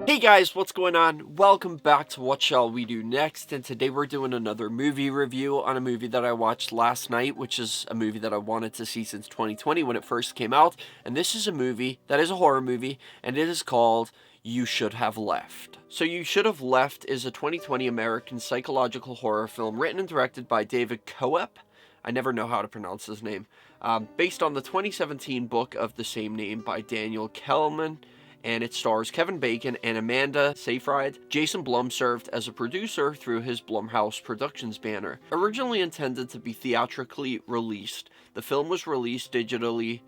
Hey guys, what's going on? Welcome back to What Shall We Do Next, and today we're doing another movie review on a movie that I watched last night, which is a movie that I wanted to see since 2020 when it first came out, and this is a movie that is a horror movie, and it is called You Should Have Left. So You Should Have Left is a 2020 American psychological horror film written and directed by David Koepp. I never know how to pronounce his name. Based on the 2017 book of the same name by Daniel Kehlmann, and it stars Kevin Bacon and Amanda Seyfried. Jason Blum served as a producer through his Blumhouse Productions banner. Originally intended to be theatrically released, the film was released digitally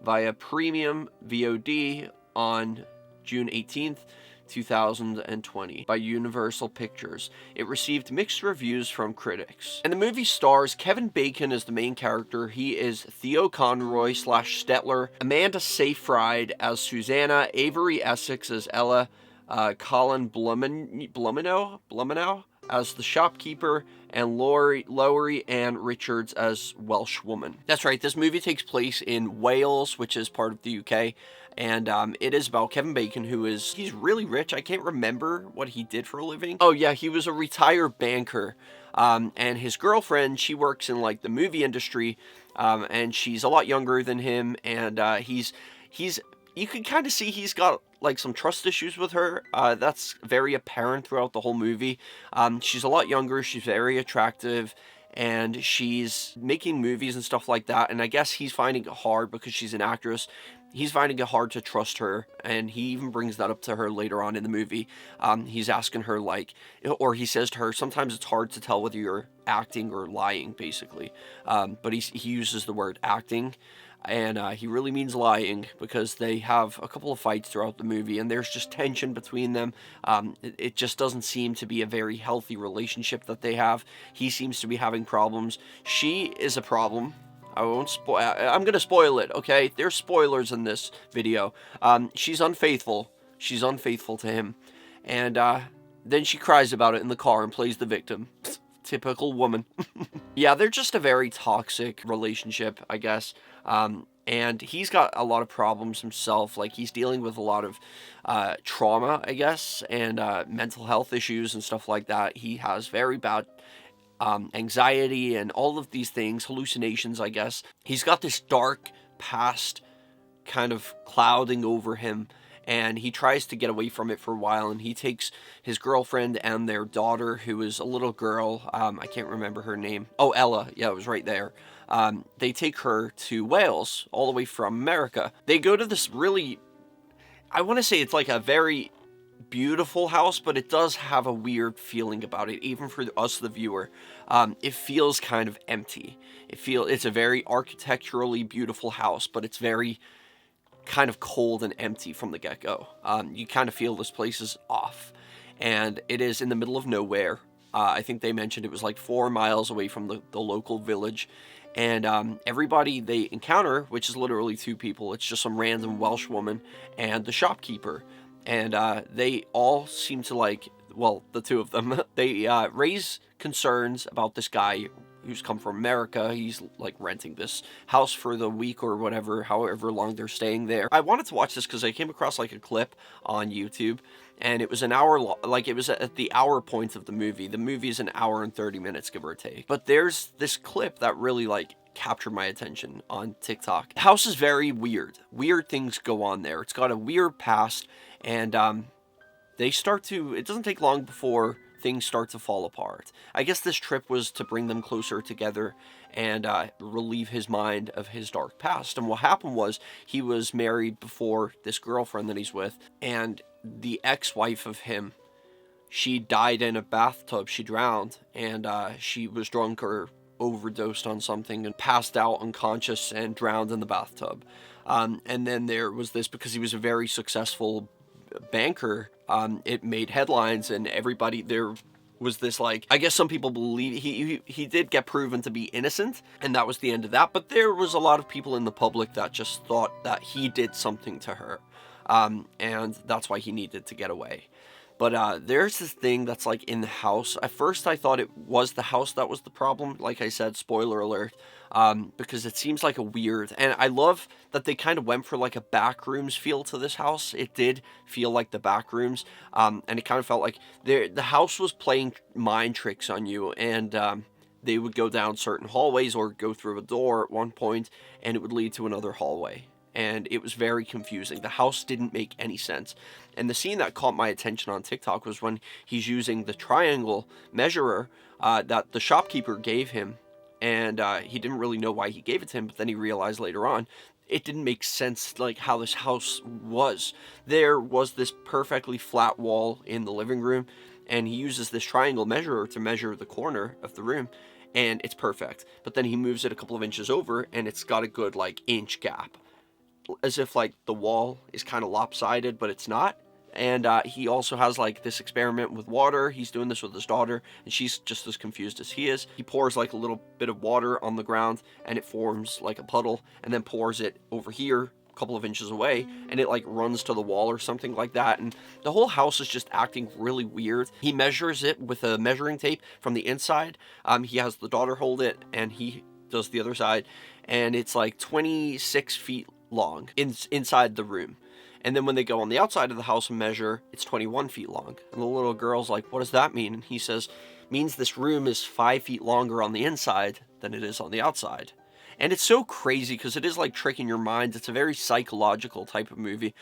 via Premium VOD on June 18th, 2020 by Universal Pictures. It received mixed reviews from critics. And the movie stars Kevin Bacon as the main character. He is Theo Conroy / Stetler, Amanda Seyfried as Susanna, Avery Essex as Ella, Colin Blumenow as the shopkeeper, and Lowry Ann Richards as Welsh woman. That's right, this movie takes place in Wales, which is part of the UK, and it is about Kevin Bacon, he's really rich. I can't remember what he did for a living. Oh yeah, he was a retired banker, and his girlfriend, she works in like the movie industry, and she's a lot younger than him, and you can kind of see he's got like some trust issues with her. That's very apparent throughout the whole movie. She's a lot younger, she's very attractive, and she's making movies and stuff like that, and I guess he's finding it hard because she's an actress. He's finding it hard to trust her, and he even brings that up to her later on in the movie. He's asking her, like, or he says to her, sometimes it's hard to tell whether you're acting or lying, basically. But he uses the word acting, and he really means lying, because they have a couple of fights throughout the movie, and there's just tension between them. It just doesn't seem to be a very healthy relationship that they have. He seems to be having problems. She is a problem. I won't spoil. I'm gonna spoil it, okay? There's spoilers in this video. She's unfaithful. She's unfaithful to him, and then she cries about it in the car and plays the victim. Typical woman. Yeah, they're just a very toxic relationship, I guess. And he's got a lot of problems himself. Like, he's dealing with a lot of trauma, I guess, and mental health issues and stuff like that. He has very bad anxiety and all of these things, hallucinations, I guess. He's got this dark past kind of clouding over him, and he tries to get away from it for a while, and he takes his girlfriend and their daughter, who is a little girl, I can't remember her name. Oh, Ella, yeah, it was right there. They take her to Wales, all the way from America. They go to this really, I want to say it's like a very beautiful house, but it does have a weird feeling about it, even for us, the viewer. It feels kind of empty. It's a very architecturally beautiful house, but it's very kind of cold and empty from the get-go. You kind of feel this place is off, and it is in the middle of nowhere. I think they mentioned it was like 4 miles away from the local village, and everybody they encounter, which is literally 2 people, it's just some random Welsh woman and the shopkeeper. And they all seem to like, well, the 2 of them, they raise concerns about this guy who's come from America. He's like renting this house for the week or whatever, however long they're staying there. I wanted to watch this because I came across like a clip on YouTube, and it was an hour long, like it was at the hour point of the movie. The movie is an hour and 30 minutes, give or take. But there's this clip that really like captured my attention on TikTok. The house is very weird. Weird things go on there. It's got a weird past, and it doesn't take long before things start to fall apart. I guess this trip was to bring them closer together and relieve his mind of his dark past. And what happened was, he was married before this girlfriend that he's with, and the ex-wife of him, she died in a bathtub. She drowned, and she was drunk or overdosed on something and passed out unconscious and drowned in the bathtub. And then there was this, because he was a very successful banker, it made headlines, and everybody, there was this, like, I guess some people believe he did get proven to be innocent, and that was the end of that. But there was a lot of people in the public that just thought that he did something to her, and that's why he needed to get away. But there's this thing that's like in the house. At first I thought it was the house that was the problem. Like I said, spoiler alert. Because it seems like a weird, and I love that they kind of went for like a backrooms feel to this house. It did feel like the backrooms, and it kind of felt like the house was playing mind tricks on you, and they would go down certain hallways or go through a door at one point, and it would lead to another hallway. And it was very confusing. The house didn't make any sense. And the scene that caught my attention on TikTok was when he's using the triangle measurer that the shopkeeper gave him. And he didn't really know why he gave it to him, but then he realized later on it didn't make sense, like how this house was. There was this perfectly flat wall in the living room, and he uses this triangle measurer to measure the corner of the room, and it's perfect. But then he moves it a couple of inches over, and it's got a good like inch gap, as if like the wall is kind of lopsided, but it's not. And he also has like this experiment with water. He's doing this with his daughter, and she's just as confused as he is. He pours like a little bit of water on the ground, and it forms like a puddle, and then pours it over here a couple of inches away, and it like runs to the wall or something like that. And the whole house is just acting really weird. He measures it with a measuring tape from the inside. He has the daughter hold it, and he does the other side, and it's like 26 feet long inside the room. And then when they go on the outside of the house and measure, it's 21 feet long. And the little girl's like, what does that mean? And he says, means this room is 5 feet longer on the inside than it is on the outside. And it's so crazy because it is like tricking your mind. It's a very psychological type of movie,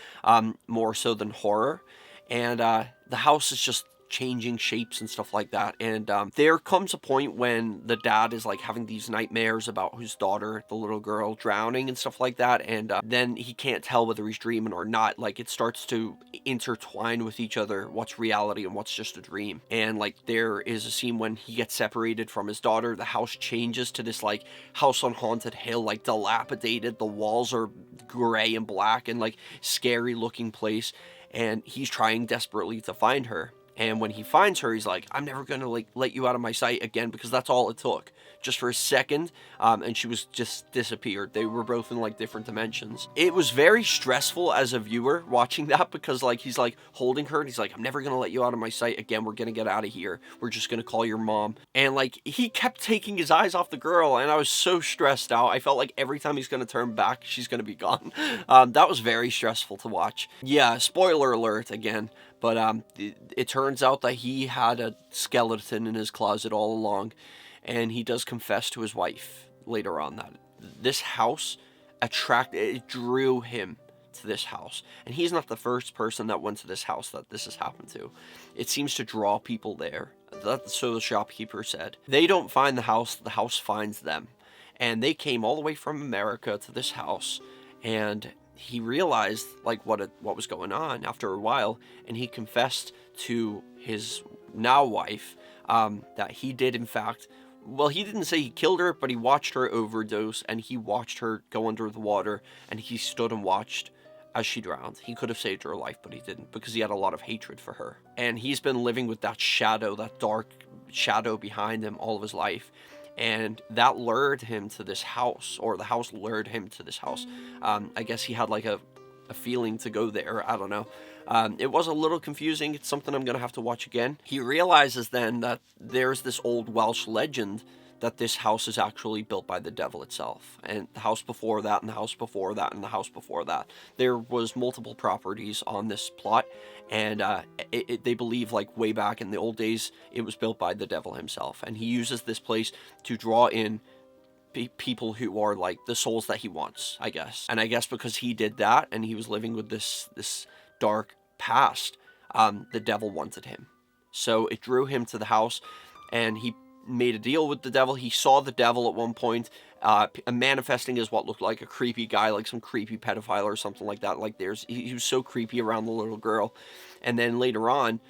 more so than horror. And the house is just changing shapes and stuff like that. And there comes a point when the dad is like having these nightmares about his daughter, the little girl, drowning and stuff like that. And then he can't tell whether he's dreaming or not. Like it starts to intertwine with each other, what's reality and what's just a dream. And like there is a scene when he gets separated from his daughter. The house changes to this like house on haunted hill, like dilapidated. The walls are gray and black and like scary looking place. And he's trying desperately to find her. And when he finds her, he's like, I'm never going to like let you out of my sight again, because that's all it took. Just for a second, and she was just disappeared. They were both in like different dimensions. It was very stressful as a viewer watching that, because like he's like holding her and he's like, I'm never going to let you out of my sight again. We're going to get out of here. We're just going to call your mom. And like he kept taking his eyes off the girl, and I was so stressed out. I felt like every time he's going to turn back, she's going to be gone. That was very stressful to watch. Yeah, spoiler alert again. But it turns out that he had a skeleton in his closet all along, and he does confess to his wife later on that this house it drew him to this house. And he's not the first person that went to this house that this has happened to. It seems to draw people there. So the shopkeeper said. They don't find the house finds them. And they came all the way from America to this house, and he realized like what was going on after a while, and he confessed to his now wife that he did in fact, well, he didn't say he killed her, but he watched her overdose, and he watched her go under the water, and he stood and watched as she drowned. He could have saved her life, but he didn't, because he had a lot of hatred for her. And he's been living with that shadow, that dark shadow behind him all of his life. And that lured him to this house, or the house lured him to this house. I guess he had like a feeling to go there. I don't know. It was a little confusing. It's something I'm going to have to watch again. He realizes then that there's this old Welsh legend that this house is actually built by the devil itself. And the house before that, and the house before that, and the house before that. There was multiple properties on this plot, and they believe like way back in the old days, it was built by the devil himself. And he uses this place to draw in people who are like the souls that he wants, I guess. And I guess because he did that, and he was living with this dark past, the devil wanted him. So it drew him to the house, and he made a deal with the devil. He saw the devil at one point manifesting as what looked like a creepy guy, like some creepy pedophile or something like that. Like he was so creepy around the little girl. And then later on,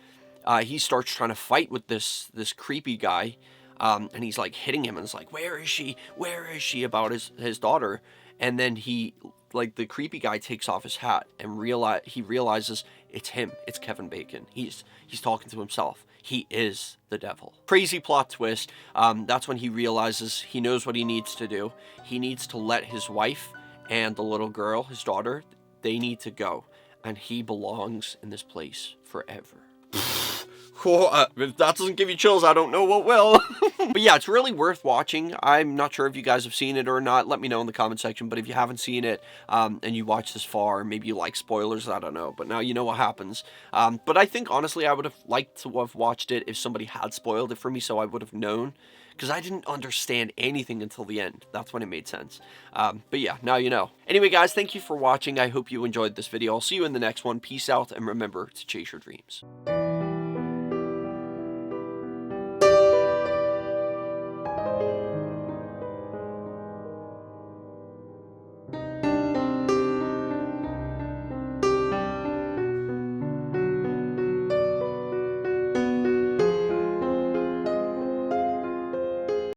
he starts trying to fight with this creepy guy, and he's like hitting him, and it's like, where is she about his daughter. And then the creepy guy takes off his hat, and he realizes it's him. It's Kevin Bacon. He's talking to himself. He is the devil. Crazy plot twist. That's when he realizes he knows what he needs to do. He needs to let his wife and the little girl, his daughter, they need to go. And he belongs in this place forever. Cool. If that doesn't give you chills, I don't know what will. But yeah, it's really worth watching. I'm not sure if you guys have seen it or not. Let me know in the comment section. But if you haven't seen it, and you watch this far, maybe you like spoilers, I don't know. But now you know what happens. But I think, honestly, I would have liked to have watched it if somebody had spoiled it for me, so I would have known. Because I didn't understand anything until the end. That's when it made sense. But yeah, now you know. Anyway, guys, thank you for watching. I hope you enjoyed this video. I'll see you in the next one. Peace out, and remember to chase your dreams.